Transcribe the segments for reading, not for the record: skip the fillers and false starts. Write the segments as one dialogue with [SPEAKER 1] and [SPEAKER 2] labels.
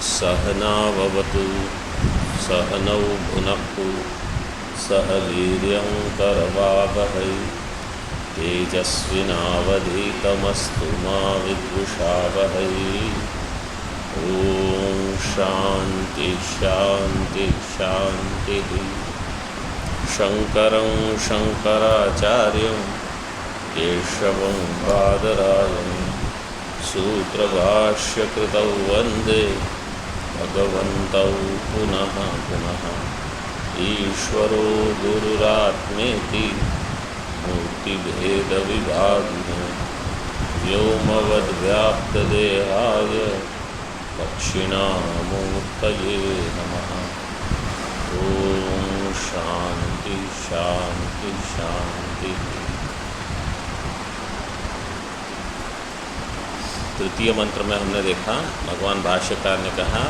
[SPEAKER 1] सहनाववतु सहनौ भुनक्तु सह वीर्यं करवावहै तेजस्विनावधीतमस्तु मा विद्विषावहै। ओम शांति शांति शांति। शंकरं शंकराचार्यं केशवं बादरायणं सूत्रभाष्यकृतौ वन्दे भगवन्तौ पुनः पुनः। ईश्वरो गुरुरात्मेति मूर्तिभेदविभागिने व्योमवद्व्याप्तदेहाय दक्षिणामूर्तये नमः। ओम शांति शांति शांति। तृतीय मंत्र में हमने देखा भगवान भाष्यकार ने कहा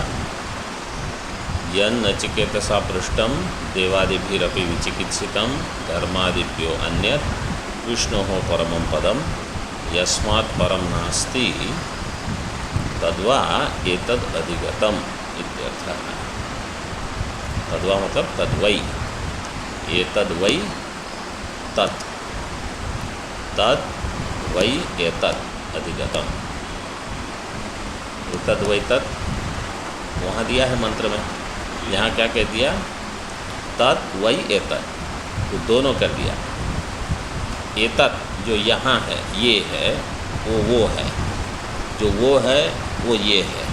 [SPEAKER 1] यन नचिकेतसा पृष्टम देवादिभिरपि विचिकित्सितम धर्मादिभ्यो अन्यत् विष्णोः परमं पदम यस्मात् परम नास्ति तद्वा एतद् अधिगतम इत्यर्थः। तद्वा मतलब तद्वै, एतद्वै तत्, तद्वै एतत् अधिगतम। एतद्वै तत् वहाँ दिया है मंत्र में, यहाँ क्या कह दिया? तद्वै एतत्, तो दोनों कर दिया। एतत् जो यहाँ है ये है, वो है, जो वो है वो ये है।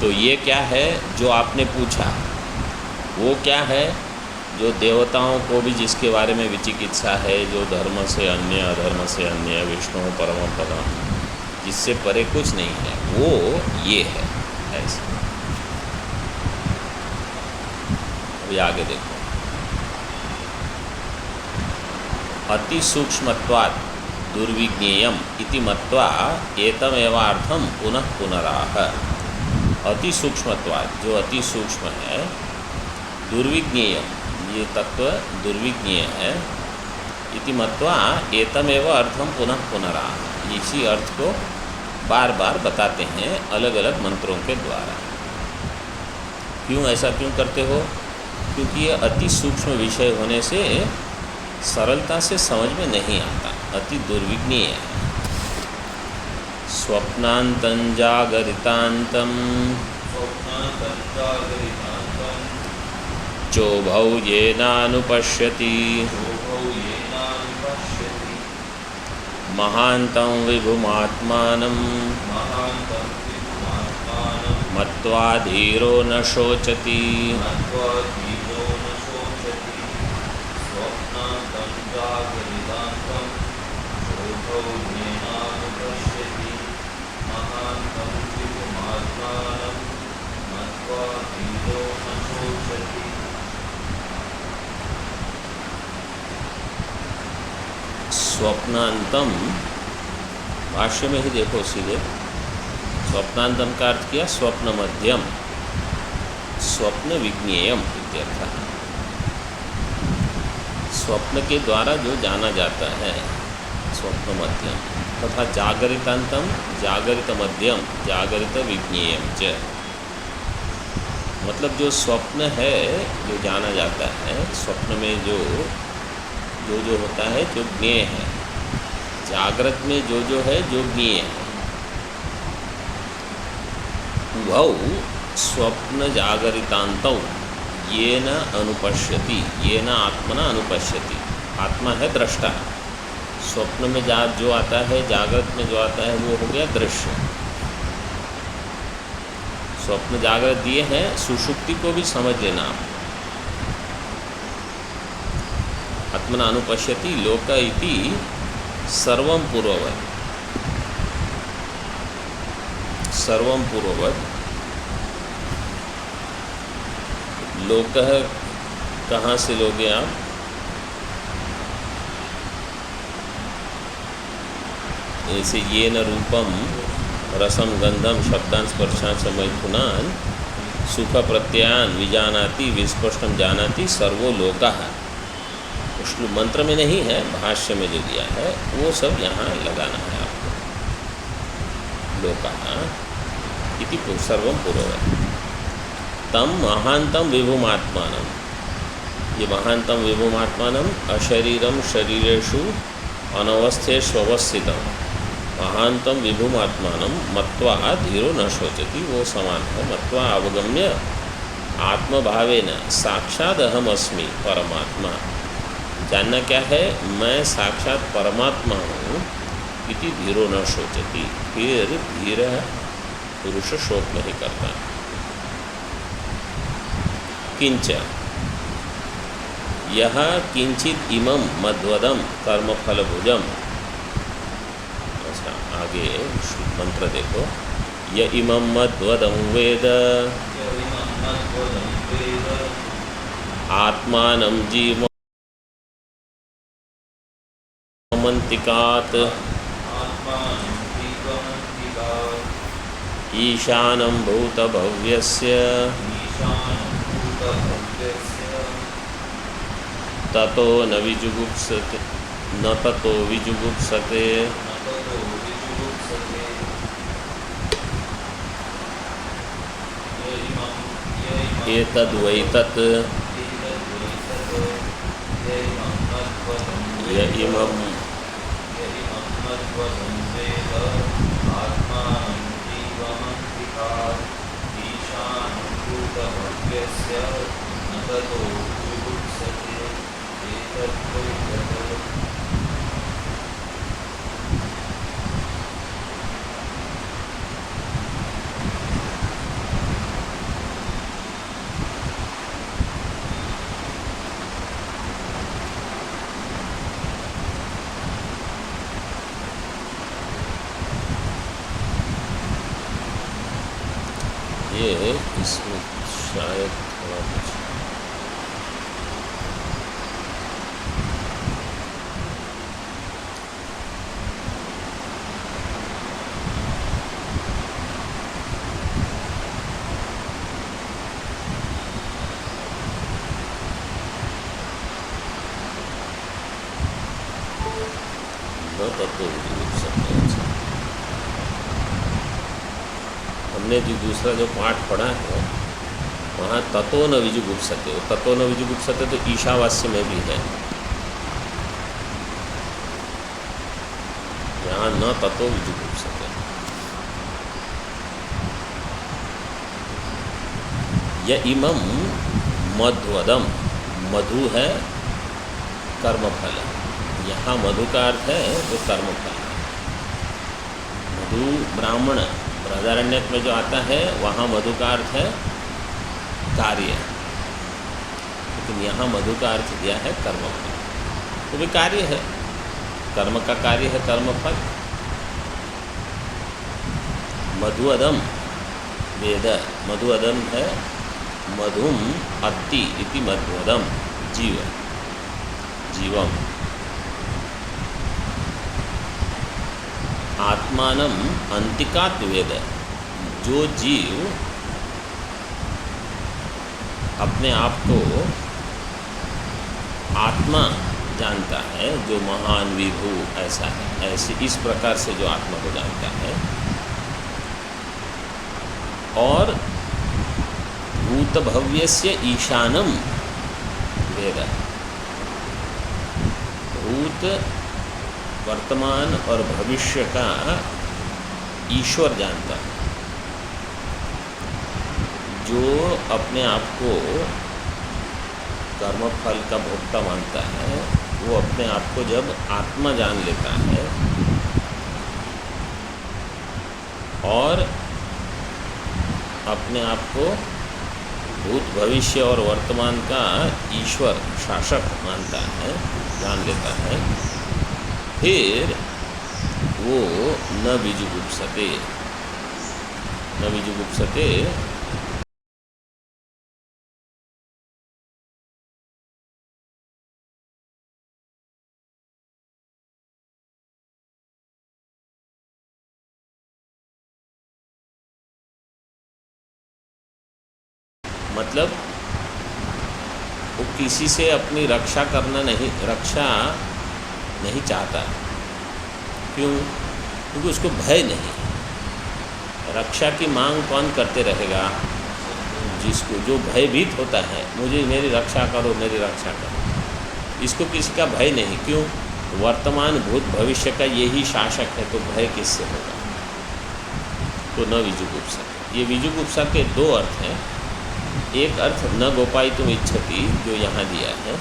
[SPEAKER 1] तो ये क्या है जो आपने पूछा, वो क्या है जो देवताओं को भी जिसके बारे में विचिकित्सा है, जो धर्म से अन्य अधर्म से अन्य विष्णु परमं पदम जिससे परे कुछ नहीं है, वो ये है। ऐसे अभी आगे देखो। अति सूक्ष्मत्वात् दुर्विज्ञेयम इति मत्वा एतमेवार्थम पुनः पुनराह। अति सूक्ष्मत्वात्, जो अति सूक्ष्म है, दुर्विज्ञेयम ये तत्व दुर्विज्ञेय है, इति मत्वा एतमेव अर्थम पुनः पुनराह, इसी अर्थ को बार बार बताते हैं अलग अलग मंत्रों के द्वारा। क्यों ऐसा क्यों करते हो? क्योंकि ये अति सूक्ष्म विषय होने से सरलता से समझ में नहीं आता, अति दुर्विज्ञेय है। स्वप्नांतं जागरितांतं चोभौ येनानुपश्यति महान्तं विभुमात्मानं मत्वा धीरो न शोचति। स्वप्नांतम भाष्य में ही देखो सीधे, स्वप्नांतम का अर्थ किया स्वप्न मध्यम, स्वप्न विज्ञेयम इत्यर्थः। स्वप्न के द्वारा जो जाना जाता है स्वप्न मध्यम, तथा जागरितांतम जागरित मध्यम जागरित विज्ञेयम च। मतलब जो स्वप्न है जो जाना जाता है, स्वप्न में जो होता है जो ज्ञेय है, जागृत में जो है जो ज्ञेय है। उभौ स्वप्न जागरितांतौ ये न अनुपश्यति, ये न आत्मना अनुपश्यति। आत्मा है दृष्टा, स्वप्न में जो आता है, जागृत में जो आता है वो हो गया दृश्य। स्वप्न जागृत दिए हैं, सुषुप्ति को भी समझ लेना आप। आत्मना अनुपश्यति लोक इति सर्वं पूर्ववत्, सर्वं पूर्ववत्। लोक कहाँ से लोगे आप? ऐसे ये न रूपम रसम गंधम शब्दान स्पर्शान समैथुनान सुख प्रत्ययान विजानाति विस्पष्टम जानाति सर्वो लोकः। उस मंत्र में नहीं है, भाष्य में जो दिया है वो सब यहाँ लगाना है आपको। लोकः इति सर्वं पूर्ववत्। तम महांतम विभुमात्मानं, ये महांतम विभुमात्मानं अशरीरम शरीरेषु अनवस्थेष्वस्थितम महांतम विभुमात्मानं मत्वा धीरो न शोचति, वो समान है। मत्वा अवगम्य आत्मभावेन साक्षात अहम अस्मि परमात्मा, जानना क्या है, मैं साक्षात परमात्मा हूँ। इति धीरो न शोचति, फिर धीर पुरुष शोक नहीं करता। किंच यह किंचित इमं मद्वदम कर्मफलभुजम, अच्छा आगे मंत्र देखो, य इमं मद्वदम वेद आत्मानं जीवमन्तिकात् ईशानं भूतभव्यस्य ततो न विजुगुप्सते, न ततो विजुगुप्सते। एतद्वैतत् य इमं ये इसमें शायद थोड़ा कुछ न तत्व लिख सकते हैं। हमने जो दूसरा जो पाठ पढ़ा है वहाँ ततो न विजुगुप्सते, ततो न विजुगुप्सते तो ईशावास्य में भी है, यहाँ न ततो विजुगुप्सते। य इमं मध्वदम, मधु है कर्मफल, यहाँ मधु का अर्थ है तो कर्मफल। मधु ब्राह्मण बृहदारण्यक में जो आता है वहाँ मधु का अर्थ है कार्य, लेकिन यहाँ मधु का अर्थ दिया है कर्मफल, तो भी कार्य है, कर्म का कार्य है कर्मफल। मधु अदम वेद, मधु अदम है मधुम अत्ति इति मध्वदम जीव, जीवम आत्मानं अंतिकात् वेद, जो जीव अपने आप को आत्मा जानता है, जो महान विभु ऐसा है, ऐसे इस प्रकार से जो आत्मा को जानता है, और भूतभव्यस्य ईशानम वेद, भूत वर्तमान और भविष्य का ईश्वर जानता है। जो अपने आप को कर्मफल का भोक्ता मानता है, वो अपने आप को जब आत्मा जान लेता है और अपने आप को भूत भविष्य और वर्तमान का ईश्वर शासक मानता है, जान लेता है, फिर वो न विजुगुप्सते, न विजुगुप्सते मतलब वो किसी से अपनी रक्षा करना नहीं, रक्षा नहीं चाहता। क्यों? क्योंकि उसको भय नहीं, रक्षा की मांग कौन करते रहेगा? जिसको जो भयभीत होता है, मुझे मेरी रक्षा करो, मेरी रक्षा करो, इसको किसी का भय नहीं। क्यों? वर्तमान भूत भविष्य का यही शासक है, तो भय किससे होगा? तो न विजुगुप्सा। ये विजुगुप्सा के दो अर्थ हैं। एक अर्थ न गोपायितुम इच्छति, जो यहाँ दिया है,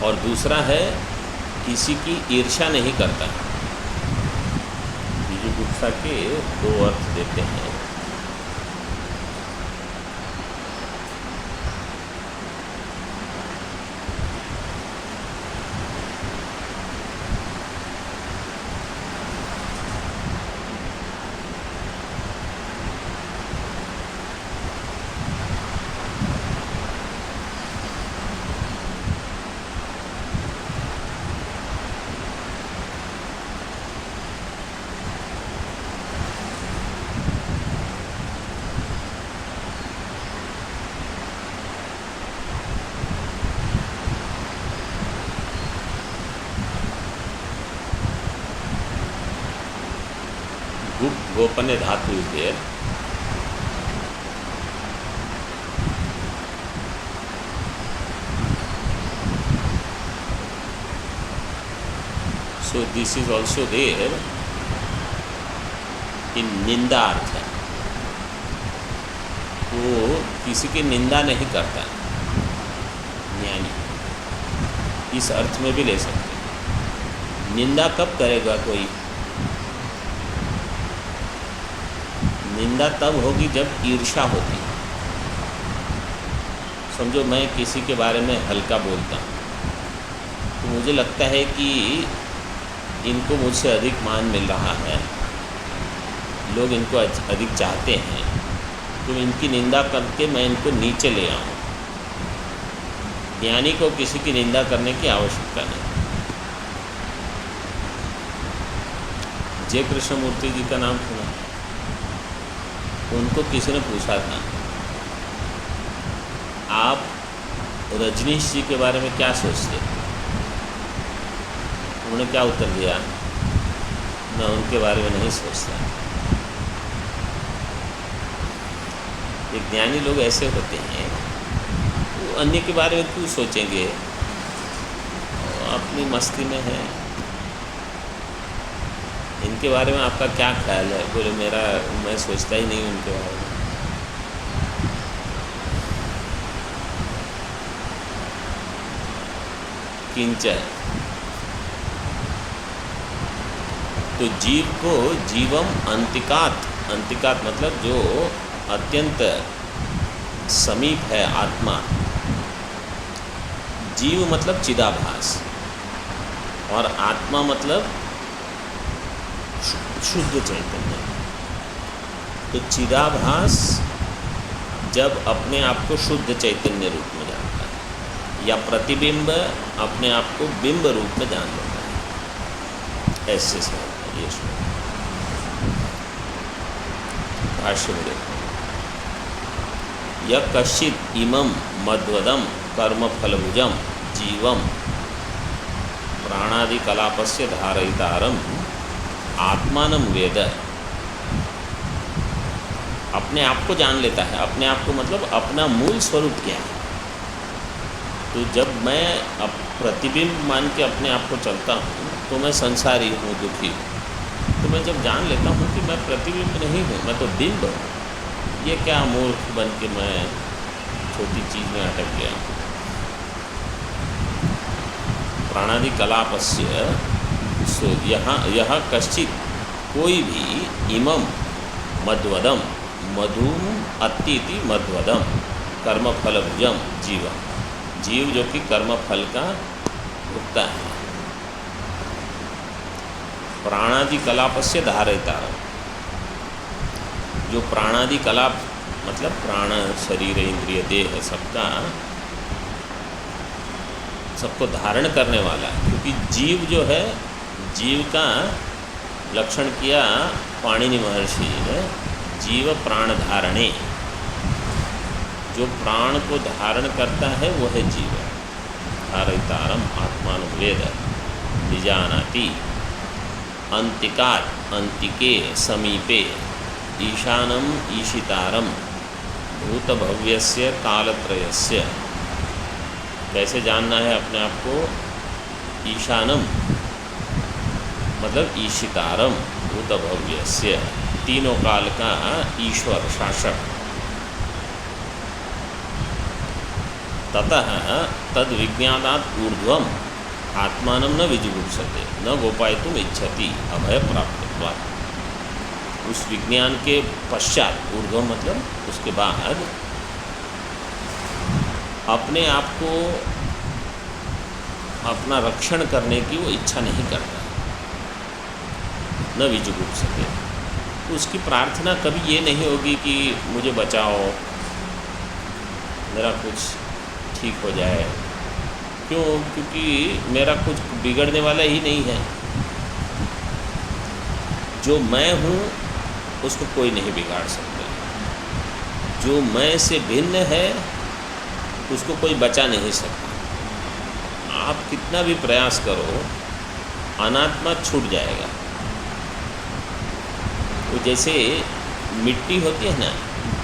[SPEAKER 1] और दूसरा है किसी की ईर्ष्या नहीं करता। विजुगुप्सा के दो अर्थ देते हैं। गोपने धातु है। So this is also there in निंदा अर्थ है। वो किसी की निंदा नहीं करता, ज्ञानी, इस अर्थ में भी ले सकते। निंदा कब करेगा कोई? निंदा तब होगी जब ईर्ष्या होती। समझो मैं किसी के बारे में हल्का बोलता हूँ, तो मुझे लगता है कि इनको मुझसे अधिक मान मिल रहा है, लोग इनको अधिक चाहते हैं, तो इनकी निंदा करके मैं इनको नीचे ले आऊँ। ज्ञानी को किसी की निंदा करने की आवश्यकता नहीं। जय कृष्णमूर्ति जी का नाम सुना? उनको किसी ने पूछा था, आप रजनीश जी के बारे में क्या सोचते? उन्होंने क्या उत्तर दिया? मैं उनके बारे में नहीं सोचता। ये ज्ञानी लोग ऐसे होते हैं, वो अन्य के बारे में क्यों सोचेंगे? अपनी मस्ती में है। इनके बारे में आपका क्या ख्याल है? बोले मैं सोचता ही नहीं उनके बारे में। किंच, तो जीव को जीवम अंतिकात, अंतिकात मतलब जो अत्यंत समीप है आत्मा। जीव मतलब चिदाभास, और आत्मा मतलब शुद्ध चैतन्य। तो चिदाभास जब अपने आप को शुद्ध चैतन्य रूप में जानता है, या प्रतिबिंब अपने आप को बिंब रूप में जान लेता है, ऐसे से ये भाष्य में देखो, यह कश्चित इमं मध्वदम कर्मफलभुजम जीवम प्राणादि कलापस्य धारयितारम आत्मानं वेद। अपने आप को जान लेता है। अपने आप को मतलब अपना मूल स्वरूप क्या है। तो जब मैं प्रतिबिंब मान के अपने आप को चलता हूँ, तो मैं संसारी हूँ, दुखी हूँ। तो मैं जब जान लेता हूँ कि मैं प्रतिबिंब नहीं हूँ, मैं तो बिंब हूँ, ये क्या मूर्ख बन के मैं छोटी चीज़ में अटक गया। प्राणादि कलापस्य, सो यह कश्चित कोई भी इमं मध्वदम, मधुम अत्ति मध्वदम कर्मफलभुजम जीवम, जीव जो कि कर्मफल का भुगता है, प्राणादि कलापस्य धारयितारम, जो प्राणादि कलाप मतलब प्राण, शरीर, इंद्रिय, देह सबको धारण करने वाला है। क्योंकि जीव जो है, जीव का लक्षण किया पाणिनि महर्षि ने, जीव प्राण धारणे, जो प्राण को धारण करता है वो है जीव। धारयितारम आत्मानं वेद निजानाति, अंतिकात् अंतिके समीपे ईशानम ईशितारम भूतभव्यस्य कालत्रयस्य। कैसे जानना है अपने आप को? ईशानम मतलब ईशितारम भूतभव्यस्य, तीनों काल का ईश्वर शासक। ततः तद विज्ञानात् ऊर्ध्वम आत्मानं न विजुगुप्सते न गोपायितुम इच्छति अभय प्राप्तत्वात्। उस विज्ञान के पश्चात, ऊर्ध्वम मतलब उसके बाद, अपने आप को अपना रक्षण करने की वो इच्छा नहीं करता, न विजुगुप्सते। तो उसकी प्रार्थना कभी ये नहीं होगी कि मुझे बचाओ, मेरा कुछ ठीक हो जाए। क्यों? क्योंकि मेरा कुछ बिगड़ने वाला ही नहीं है। जो मैं हूँ उसको कोई नहीं बिगाड़ सकता। जो मैं से भिन्न है उसको कोई बचा नहीं सकता। आप कितना भी प्रयास करो, अनात्मा छूट जाएगा। वो जैसे मिट्टी होती है ना,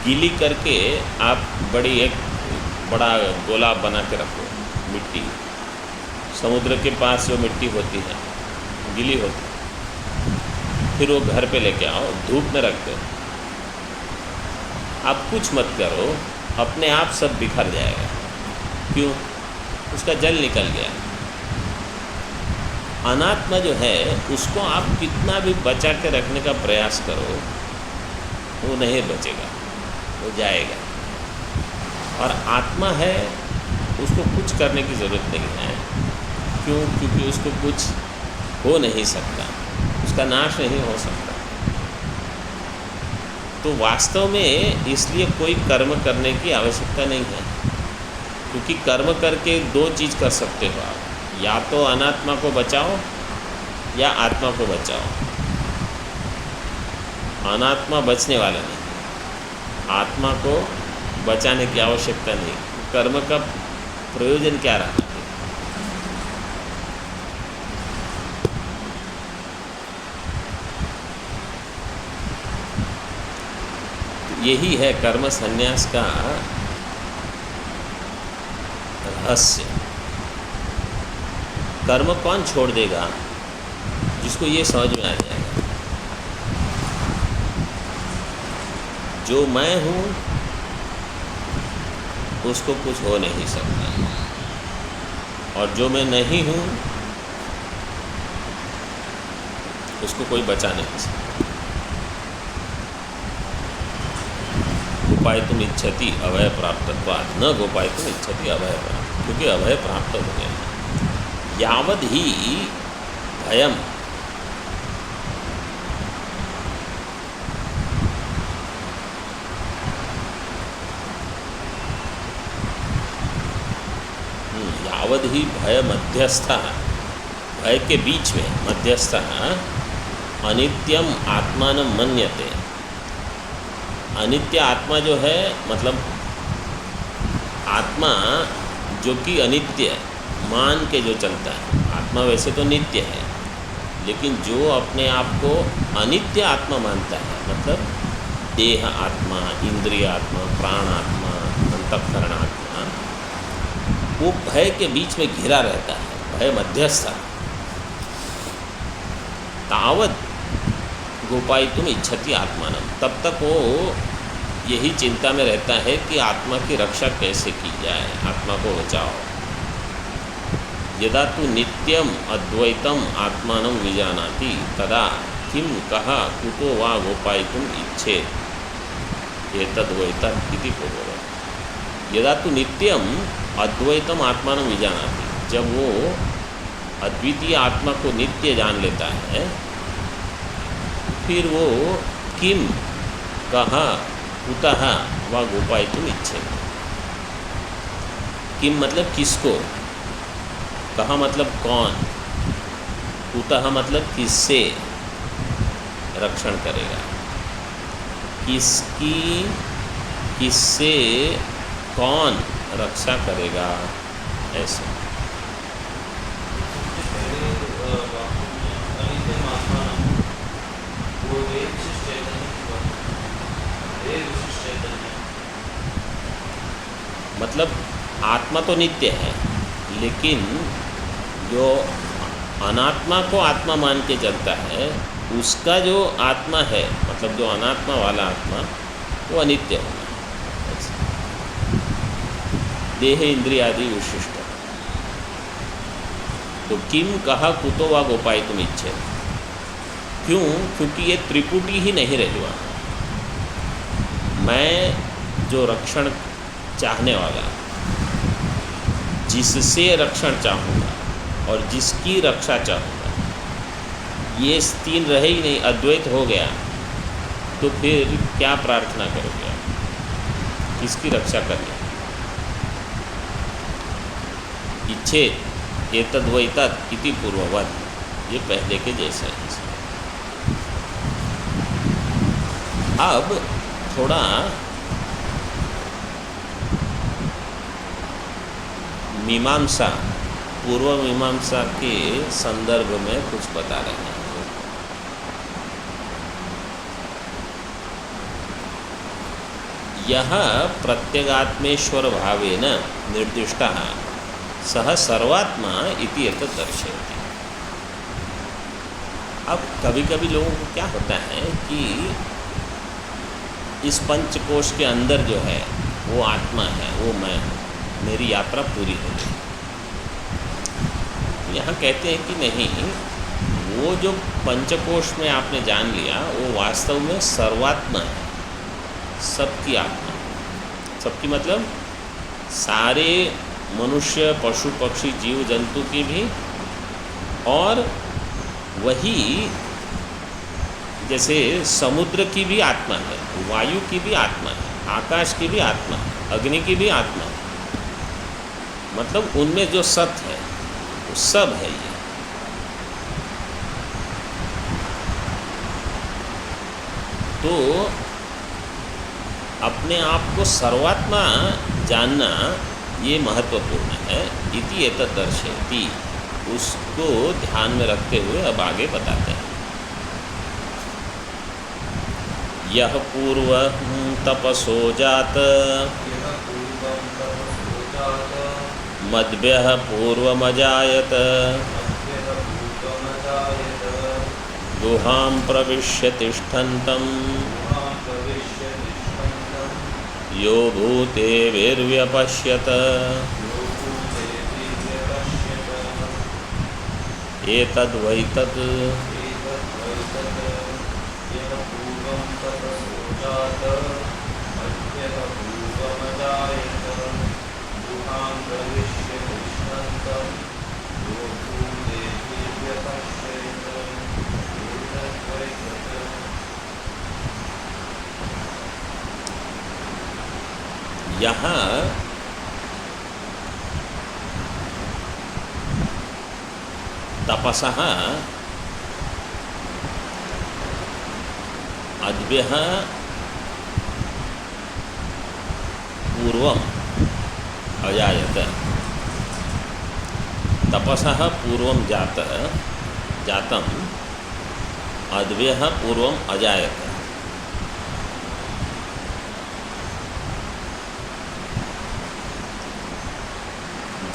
[SPEAKER 1] गीली करके आप बड़ा गोला बना के रखो। मिट्टी समुद्र के पास जो मिट्टी होती है गीली होती है, फिर वो घर पे लेके आओ, धूप में रख दो, आप कुछ मत करो, अपने आप सब बिखर जाएगा। क्यों? उसका जल निकल गया। अनात्मा जो है उसको आप कितना भी बचा के रखने का प्रयास करो, वो नहीं बचेगा, वो जाएगा। और आत्मा है, उसको कुछ करने की ज़रूरत नहीं है। क्यों? क्योंकि उसको कुछ हो नहीं सकता, उसका नाश नहीं हो सकता। तो वास्तव में इसलिए कोई कर्म करने की आवश्यकता नहीं है, क्योंकि कर्म करके दो चीज़ कर सकते हो आप, या तो अनात्मा को बचाओ या आत्मा को बचाओ। अनात्मा बचने वाला नहीं, आत्मा को बचाने की आवश्यकता नहीं। कर्म का प्रयोजन क्या रहा? यही है कर्म संन्यास का रहस्य। कर्म कौन छोड़ देगा? जिसको ये समझ में आ जाएगा, जो मैं हूँ उसको कुछ हो नहीं सकता, और जो मैं नहीं हूँ उसको कोई बचा नहीं सकता। गोपायितुम इच्छति अभय प्राप्तत्वात् न गोपायितुम इच्छति अभय प्राप्त, क्योंकि अभय प्राप्त हो गया। यावद ही भयम यावद ही भय मध्यस्थ, भय के बीच में मध्यस्थ अनित्यम आत्मान मन्यते। अनित्य आत्मा जो है, मतलब आत्मा जो कि अनित्य मान के जो चलता है। आत्मा वैसे तो नित्य है, लेकिन जो अपने आप को अनित्य आत्मा मानता है, मतलब देह आत्मा, इंद्रिय आत्मा, प्राण आत्मा, अंतःकरण आत्मा, वो भय के बीच में घिरा रहता है, भय मध्यस्थ। तावत गोपायितुम इच्छति आत्मानम, तब तक वो यही चिंता में रहता है कि आत्मा की रक्षा कैसे की जाए, आत्मा को बचाओ। यदा तु नित्यम अद्वैतम आत्मानं विजानाति तदा किम कहा कुतो वा गोपायितुम इच्छेत् एतद्वैतत् इति पूर्ववत्। यदा तु नित्यम अद्वैतम आत्मानं विजानाति, जब वो अद्वितीय आत्मा को नित्य जान लेता है, फिर वो किम कहा कुतः वा गोपायितुम इच्छेत्। किम मतलब किसको, कहा मतलब कौन, कुतः मतलब किससे रक्षण करेगा, किसकी, किससे कौन रक्षा करेगा, ऐसे। मतलब आत्मा तो नित्य है, लेकिन जो अनात्मा को आत्मा मान के चलता है, उसका जो आत्मा है, मतलब जो अनात्मा वाला आत्मा, वो अनित्य होना है। देह इंद्रिय आदि विशिष्ट। तो किम कहा कुतो वा गोपाई तुम इच्छे, क्यों? क्योंकि ये त्रिपुटी ही नहीं रही वहाँ। मैं जो रक्षण चाहने वाला, जिससे रक्षण चाहूँगा और जिसकी रक्षा चाहूँगा, ये तीन रहे ही नहीं, अद्वैत हो गया, तो फिर क्या प्रार्थना करोगे आप? किसकी रक्षा करनी? इच्छे एतद्वैतत् इति पूर्ववत, ये पहले के जैसा है। अब थोड़ा मीमांसा, पूर्व मीमांसा के संदर्भ में कुछ बता रहे हैं। यह प्रत्यगात्मेश्वर भावेन निर्दिष्टः सह सर्वात्मा इति एतत् दर्शयति। अब कभी कभी लोगों को क्या होता है कि इस पंचकोश के अंदर जो है वो आत्मा है, वो मैं हूँ, मेरी यात्रा पूरी हो गई। यहाँ कहते हैं कि नहीं, वो जो पंचकोश में आपने जान लिया वो वास्तव में सर्वात्मा है, सबकी आत्मा। सबकी मतलब सारे मनुष्य, पशु, पक्षी, जीव जंतु की भी, और वही जैसे समुद्र की भी आत्मा है, वायु की भी आत्मा है, आकाश की भी आत्मा है, अग्नि की भी आत्मा है। मतलब उनमें जो सत्य है वो सब है। ये तो अपने आप को सर्वात्मा जानना ये महत्वपूर्ण है। इति एतत् दर्शयति, उसको ध्यान में रखते हुए अब आगे बताते हैं। यह पूर्व तपसो जात मद्भ्यः पूर्वमजायत गुहां प्रविश्य तिष्ठन्तं यो भूतेभिर्व्यपश्यत एतद्वैतत् यहाँ तपसः अद्भ्यः पूर्वम अजायत, तपसः पूर्वम जातम अद्भ्यः पूर्वम अजायत।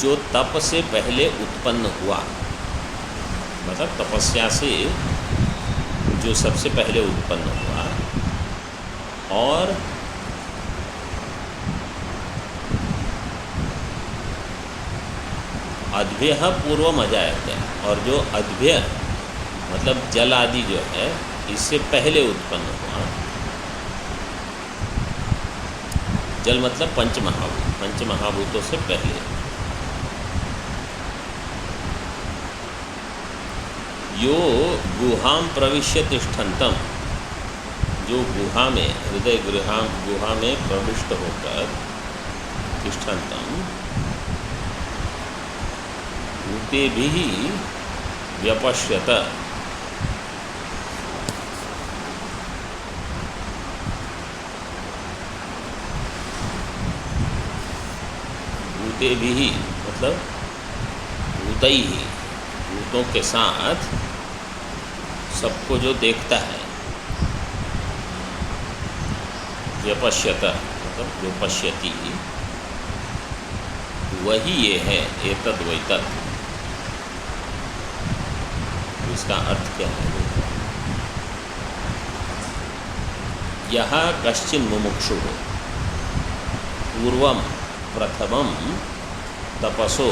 [SPEAKER 1] जो तप से पहले उत्पन्न हुआ, मतलब तपस्या से जो सबसे पहले उत्पन्न हुआ, और अद्भ्यः पूर्वम अजायत, और जो अद्भ्य मतलब जल आदि जो है इससे पहले उत्पन्न हुआ। जल मतलब पंचमहाभूत, पंचमहाभूतों से पहले। यो गुहां प्रविश्य तिष्ठन्तं, जो गुहा में, हृदय गुहा में प्रविष्ट होकर, तिष्ठन्तं भूतेभिः व्यपश्यत, भूतेभिः मतलब भूतैः, भूतों के साथ सबको जो देखता है। व्यपश्यत मतलब जो पश्यति, वही ये है, एतद् वैतत्। इसका अर्थ क्या है? यह कश्चिन मुमुक्षु पूर्वं प्रथमं तपसो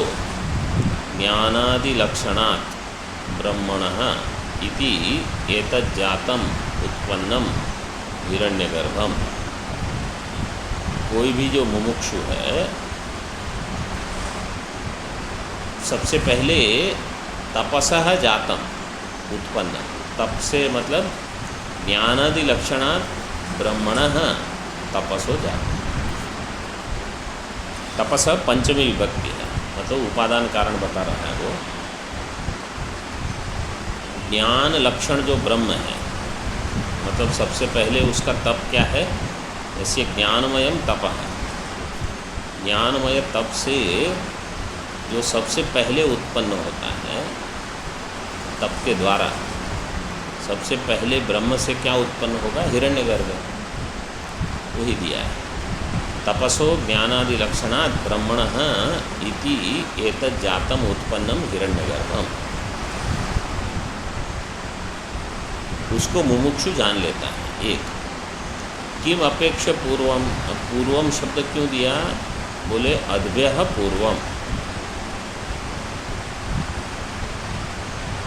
[SPEAKER 1] ज्ञानादिलक्षणात् ब्रह्मणः इति एतज्जातम् उत्पन्नम हिरण्यगर्भम। कोई भी जो मुमुक्षु है, सबसे पहले तपसः जातम उत्पन्न, तप से मतलब ज्ञानादि लक्षणात् ब्रह्मणः तपसो जातम। तपस पंचमी विभक्ति है, मतलब उपादान कारण बता रहा है वो। ज्ञान लक्षण जो ब्रह्म है, मतलब सबसे पहले उसका तप क्या है? जैसे ज्ञानमयम तपः, ज्ञानमय तप से जो सबसे पहले उत्पन्न होता है, तप के द्वारा सबसे पहले ब्रह्म से क्या उत्पन्न होगा? हिरण्यगर्भ, वही दिया है। तपसो ज्ञानादि लक्षणात् ब्रह्मणः इति एतज्जातम् उत्पन्नम हिरण्यगर्भम। उसको मुमुक्षु जान लेता है। एक, किम अपेक्ष पूर्वम, पूर्वम शब्द क्यों दिया? बोले अद्भ्यः पूर्वम।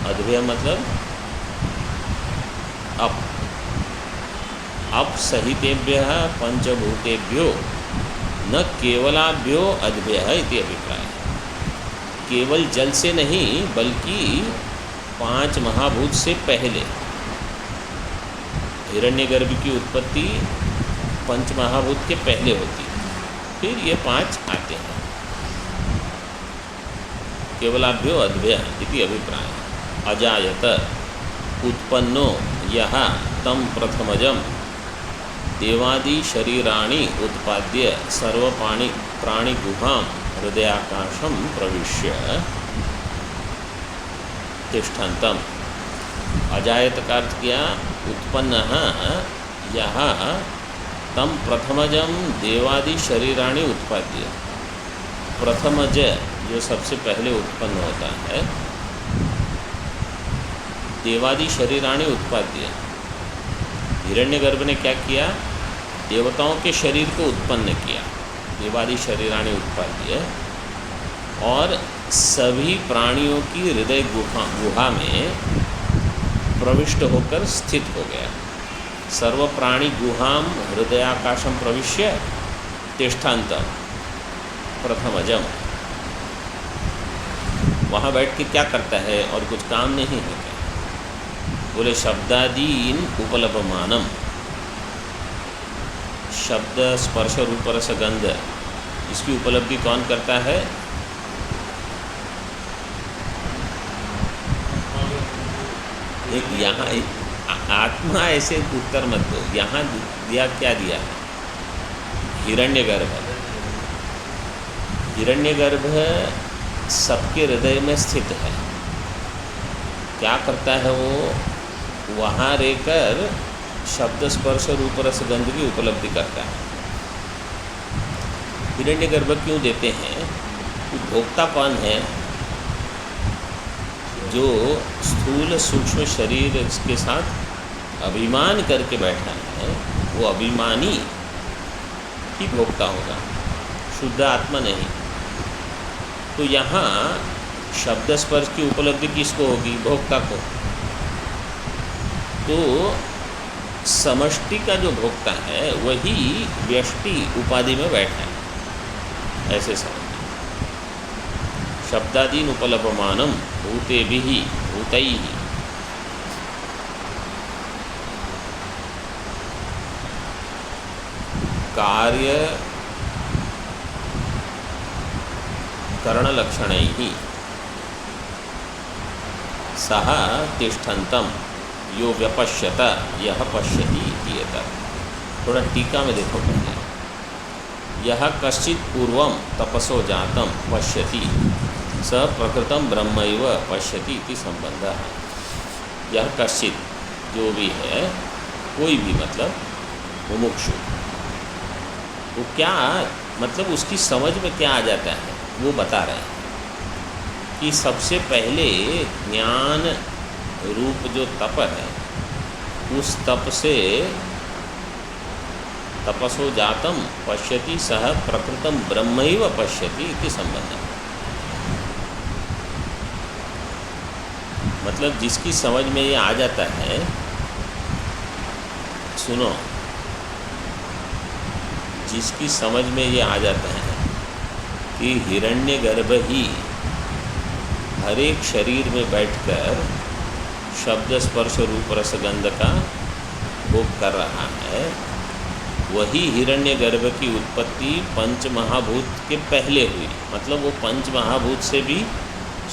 [SPEAKER 1] अद्भ्य मतलब अप सहितेभ्यः पंचभूतेभ्यो न केवलाभ्यो अद्भ्यः इति अभिप्राय। केवल जल से नहीं बल्कि 5 महाभूत से पहले। हिरण्यगर्भ की उत्पत्ति 5 महाभूत के पहले होती है, फिर ये 5 आते हैं। केवलाभ्यो अद्भ्य इति अभिप्राय। अजायत उत्पन्नो यः तम प्रथमजम देवादि शरीराणि उत्पाद्य सर्वपाणि प्राणि गुहां हृदयाकाशं प्रविश्य तिष्ठन्तम्। अजायत का अर्थ किया उत्पन्नः यः तम प्रथमजम देवादि शरीराणि उत्पाद्य। प्रथमज जो सबसे पहले उत्पन्न होता है, देवादि शरीराणि उत्पाद्य। हिरण्यगर्भ ने क्या किया? देवताओं के शरीर को उत्पन्न किया, देवादि शरीराणि उत्पाद्य, और सभी प्राणियों की हृदय गुहा में प्रविष्ट होकर स्थित हो गया। सर्व प्राणी गुहाम हृदयाकाशम प्रविश्य तिष्ठान्तम प्रथमजम। वहाँ बैठ के क्या करता है? और कुछ काम नहीं है क्या? बोले शब्दादीन उपलभमानम। शब्द स्पर्श रूप रस गंध, इसकी उपलब्धि कौन करता है? एक यहाँ आत्मा ऐसे उत्तर मत दो। यहाँ दिया क्या दिया है? हिरण्यगर्भ। हिरण्यगर्भ सबके हृदय में स्थित है। क्या करता है वो? वहाँ रहकर शब्द स्पर्श रूप रस गंध की उपलब्धि करता है। हिरण्यगर्भ क्यों देते हैं? भोक्ता कौन है? जो स्थूल सूक्ष्म शरीर के साथ अभिमान करके बैठा है, वो अभिमानी ही भोक्ता होगा, शुद्ध आत्मा नहीं। तो यहाँ शब्द स्पर्श की उपलब्धि किसको होगी? भोक्ता को। तो समष्टि का जो भोक्ता है वही व्यष्टि उपाधि में बैठा है, ऐसे समझ। शब्दादीन उपलभमानम भूतेभिः भूतैः। कार्य करणलक्षणैः सह तिष्ठन्तं यो व्यपश्यत यह पश्यति इति एतत्। थोड़ा टीका में देखो पहले। यह कश्चित् पूर्वं तपसो जातं पश्यति स प्रकृतं ब्रह्मैव पश्यति इति संबंधः। यह कश्चित् जो भी है, कोई भी मतलब मुमुक्षु, वो क्या मतलब उसकी समझ में क्या आ जाता है? वो बता रहे हैं कि सबसे पहले ज्ञान रूप जो तप है, उस तप से तपसो जातम पश्यति सह प्रकृतम ब्रह्मैव पश्यति इति संबंध। मतलब जिसकी समझ में ये आ जाता है, सुनो, जिसकी समझ में ये आ जाता है कि हिरण्यगर्भ ही हर एक शरीर में बैठकर शब्द स्पर्श रूप रसगंध का भोग कर रहा है, वही हिरण्यगर्भ की उत्पत्ति पंच महाभूत के पहले हुई। मतलब वो पंच महाभूत से भी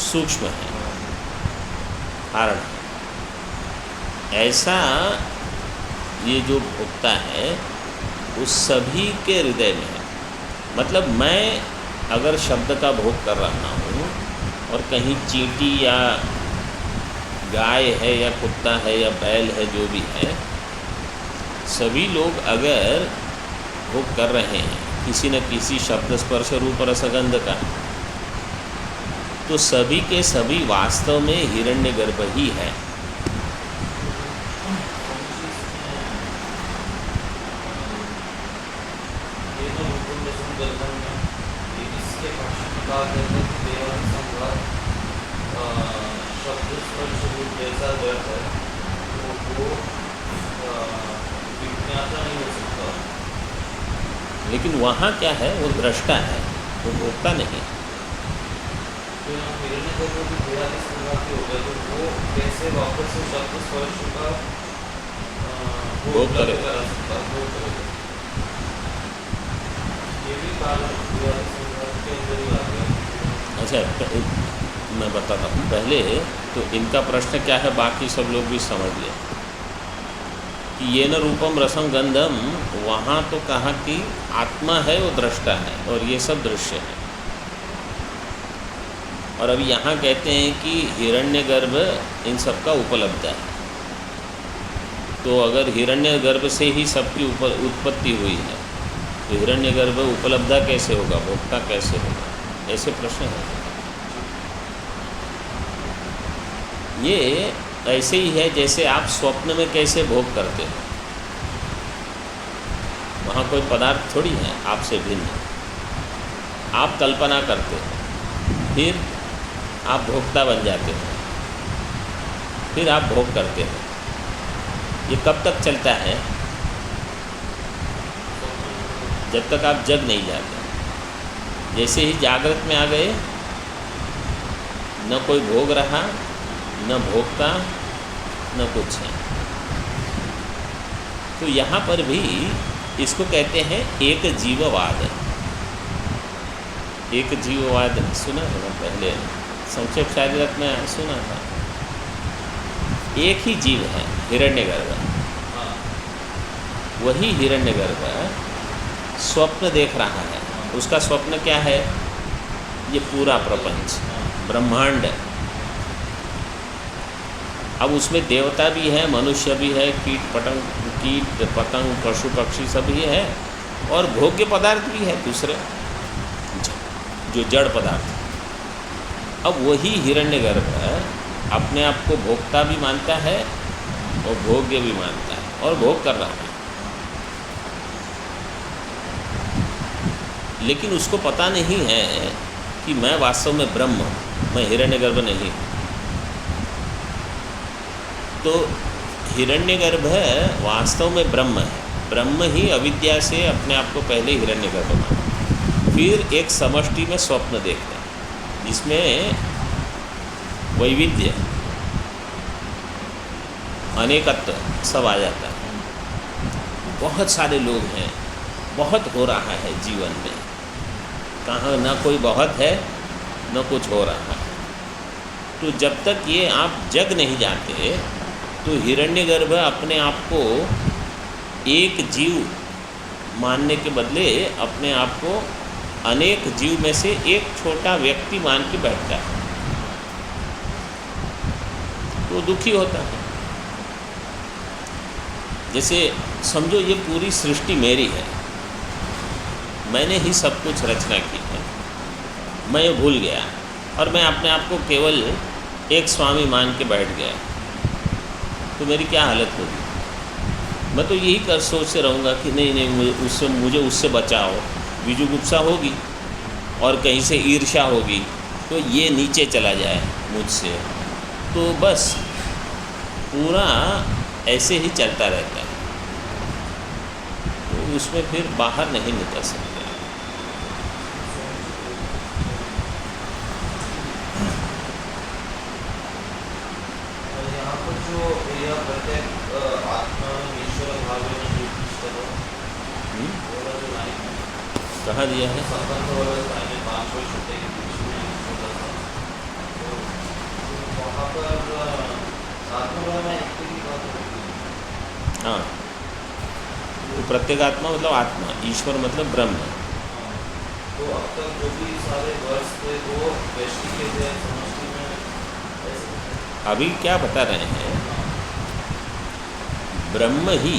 [SPEAKER 1] सूक्ष्म है, कारण ऐसा ये जो भोगता है उस सभी के हृदय में है। मतलब मैं अगर शब्द का भोग कर रहा हूँ और कहीं चींटी या गाय है या कुत्ता है या बैल है, जो भी है, सभी लोग अगर भोग कर रहे हैं किसी न किसी शब्द स्पर्श रूप रसगंध का, तो सभी के सभी वास्तव में हिरण्यगर्भ ही है। लेकिन वहाँ क्या है, वो दृष्टा है, वो भोगता नहीं। भोग करेगा। अच्छा, मैं बताता हूँ। पहले तो इनका प्रश्न क्या है, बाकी सब लोग भी समझ लें कि ये न रूपम रसम गंधम, वहाँ तो कहा कि आत्मा है, वो दृष्टा है और ये सब दृश्य है। और अभी यहाँ कहते हैं कि हिरण्यगर्भ इन सब का उपलब्ध है। तो अगर हिरण्यगर्भ से ही सबकी उत्पत्ति हुई है, तो हिरण्यगर्भ उपलब्धा कैसे होगा, भोक्ता कैसे होगा, ऐसे प्रश्न है। ये ऐसे ही है जैसे आप स्वप्न में कैसे भोग करते हो। वहाँ कोई पदार्थ थोड़ी है आपसे भिन्न, आप कल्पना करते हो, फिर आप भोक्ता बन जाते हो, फिर आप भोग करते हो। ये कब तक चलता है? जब तक आप जग नहीं जाते। जैसे ही जागृत में आ गए, न कोई भोग रहा, न भोक्ता, न कुछ है। तो यहाँ पर भी इसको कहते हैं एक जीववाद। एक जीववाद सुना है ना, पहले संक्षेप शारीरक में सुना था। एक ही जीव है, हिरण्यगर्भ। वही हिरण्यगर्भ स्वप्न देख रहा है। उसका स्वप्न क्या है? ये पूरा प्रपंच, ब्रह्मांड। अब उसमें देवता भी है, मनुष्य भी है, कीट पतंग पशु पक्षी सभी है, और भोग्य पदार्थ भी है दूसरे, जो जड़ पदार्थ। अब वही हिरण्यगर्भ अपने आप को भोक्ता भी मानता है और भोग्य भी मानता है और भोग कर रहा है। लेकिन उसको पता नहीं है कि मैं वास्तव में ब्रह्म हूँ, मैं हिरण्यगर्भ नहीं। तो हिरण्यगर्भ वास्तव में ब्रह्म है। ब्रह्म ही अविद्या से अपने आप को पहले हिरण्यगर्भ माना, फिर एक समष्टि में स्वप्न देखता है जिसमें वैविध्य, अनेकत्व सब आ जाता है। बहुत सारे लोग हैं, बहुत हो रहा है जीवन में, कहाँ ना कोई बहुत है न कुछ हो रहा है। तो जब तक ये आप जग नहीं जाते, तो हिरण्यगर्भ अपने आप को एक जीव मानने के बदले अपने आप को अनेक जीव में से एक छोटा व्यक्ति मान के बैठता है, तो दुखी होता है। जैसे समझो ये पूरी सृष्टि मेरी है, मैंने ही सब कुछ रचना की है, मैं ये भूल गया और मैं अपने आप को केवल एक स्वामी मान के बैठ गया, तो मेरी क्या हालत होगी? मैं तो यही कर सोचते रहूँगा कि नहीं मुझे उससे बचाओ, विजुगुप्सा होगी और कहीं से ईर्ष्या होगी तो ये नीचे चला जाए मुझसे, तो बस पूरा ऐसे ही चलता रहता है, तो उसमें फिर बाहर नहीं निकल सकते।
[SPEAKER 2] यहाँ पर जो यह प्रत्येक आत्मा में ईश्वर भाव में जो लाइन
[SPEAKER 1] कहाँ दिया है?
[SPEAKER 2] संबंध वाला लाइन 5 और छोटे के बीच में छोटा सा, तो वहाँ पर आत्मा में एक की बात होगी।
[SPEAKER 1] हाँ, तो प्रत्येगात्मा मतलब आत्मा, ईश्वर मतलब ब्रह्म।
[SPEAKER 2] तो अब तक जो भी सारे वर्ष थे वो वैश्विक के थे, समष्टि में ऐसे
[SPEAKER 1] अभी क्या बता रहे हैं, ब्रह्म ही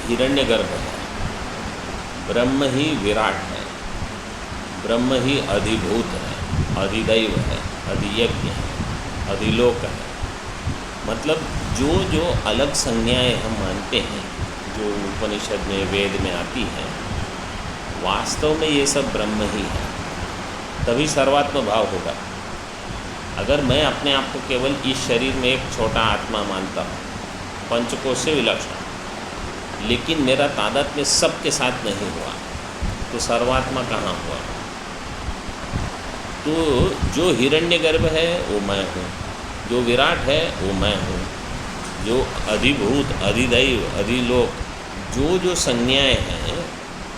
[SPEAKER 1] हिरण्यगर्भ है, ब्रह्म ही विराट है, ब्रह्म ही अधिभूत है, अधिदैव है, अधियज्ञ है, अधिलोक है। मतलब जो जो अलग संज्ञाएं हम मानते हैं, जो उपनिषद में वेद में आती हैं, वास्तव में ये सब ब्रह्म ही है, तभी सर्वात्म भाव होगा। अगर मैं अपने आप को केवल इस शरीर में एक छोटा आत्मा मानता हूँ, पंचकोश से विलक्षण, लेकिन मेरा तादात्म्य सबके साथ नहीं हुआ, तो सर्वात्मा कहाँ हुआ? तो जो हिरण्यगर्भ है वो मैं हूँ, जो विराट है वो मैं हूँ, जो अधिभूत, अधिदैव, अधिलोक, जो जो संज्ञाएं हैं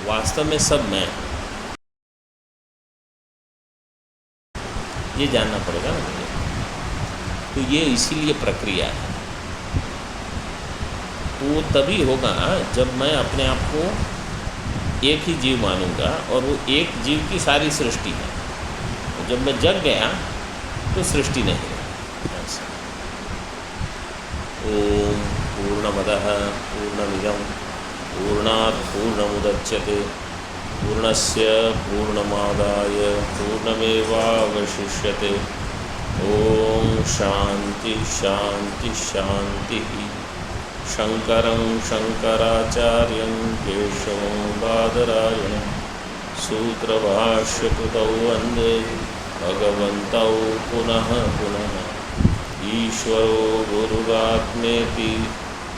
[SPEAKER 1] वास्तव में सब मैं हूँ। ये जानना पड़ेगा ना मुझे। तो ये इसीलिए प्रक्रिया है। तो वो तभी होगा जब मैं अपने आप को एक ही जीव मानूंगा, और वो एक जीव की सारी सृष्टि है। तो जब मैं जग गया तो सृष्टि नहीं है। ओम पूर्णमदः पूर्णमिदं पूर्णात् पूर्णमुदच्यते पूर्णस्य पूर्णमादाय पूर्णमेवावशिष्यते। ओम शांति शांति शांति। शंकरं शंकराचार्यं केशवं बादरायणं सूत्रभाष्यकृतौ वन्दे भगवन्तौ पुनः पुनः। ईश्वरो गुरुरात्मेति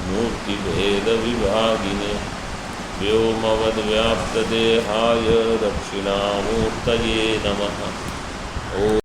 [SPEAKER 1] मूर्तिभेदविभागिने व्योमवद्व्याप्तदेहाय दक्षिणामूर्तये नमः। ओम